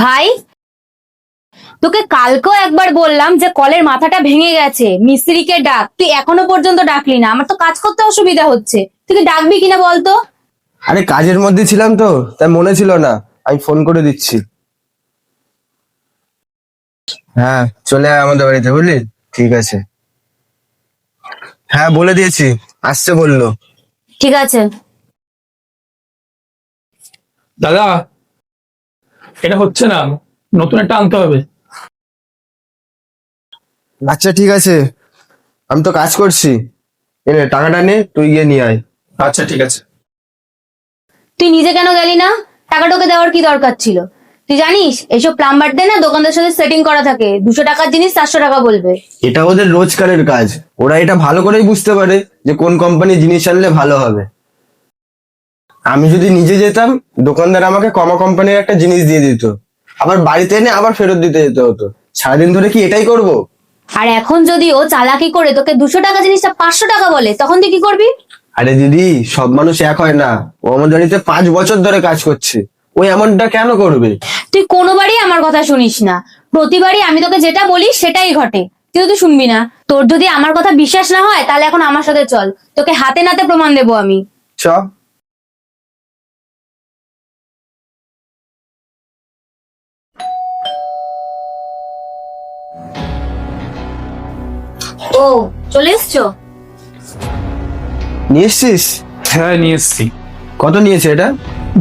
ভাই, তোকে কালকেও একবার বললাম যে কলের মাথাটা ভেঙে গেছে, মিস্ত্রিকে ডাক। তুই এখনো পর্যন্ত ডাকলি না। আমার তো কাজ করতে অসুবিধা হচ্ছে। তুই কি ডাকবি কিনা বলতো? আরে কাজের মধ্যে ছিলাম তো, তাই মনে ছিল না। আমি ফোন করে দিচ্ছি। হ্যাঁ, চলে আয় আমাদের বাড়িতে, বুঝলি? ঠিক আছে। হ্যাঁ, বলে দিয়েছি, আসছে বললো। ঠিক আছে। দাদা, এটা হচ্ছে না, নতুন একটা আনতে হবে। আচ্ছা ঠিক আছে, আমি তো কাজ করছি। এনে টাকাটা নে, তুই গিয়ে নিয়ে আয়। আচ্ছা ঠিক আছে। তুই নিজে কেন গেলি না? টাকাটাকে দেওয়ার কি দরকার ছিল? তুই জানিস এসব প্লাম্বারদের না দোকানদার সাথে সেটিং করা থাকে, 200 টাকার জিনিস 400 টাকা বলবে। এটা ওদের রোজকারের কাজ। ওরা এটা ভালো করেই বুঝতে পারে যে কোন কোম্পানির জিনিস আনলে ভালো হবে। আমি যদি নিজে যেতাম, দোকানদার আমাকে কমা কোম্পানির একটা জিনিস দিয়ে দিত, আবার বাড়িতে এনে আবার ফেরত দিতে যেতে হতো। সারাদিন ধরে কি এটাই করব? আর এখন যদি ও চালাকি করে তোকে 200 টাকা জিনিসটা 500 টাকা বলে, তখন তুই কি করবি? আরে দিদি, সব মানুষ এক হয় না। ও আমার বাড়িতে 5 বছর ধরে কাজ করছে, ও এমনটা কেন করবে? তুই কোনোবারই আমার কথা শুনিস না। প্রতিবারই আমি তোকে যেটা বলি সেটাই ঘটে। তুই তো শুনবি না। তোর যদি আমার কথা বিশ্বাস না হয় তাহলে এখন আমার সাথে চল, তোকে হাতে নাতে প্রমাণ দেবো আমি। চ। ও, চলে এসছো? নিয়ে এসছিস? হ্যাঁ, নিয়ে এসছি। কত নিয়েছে এটা?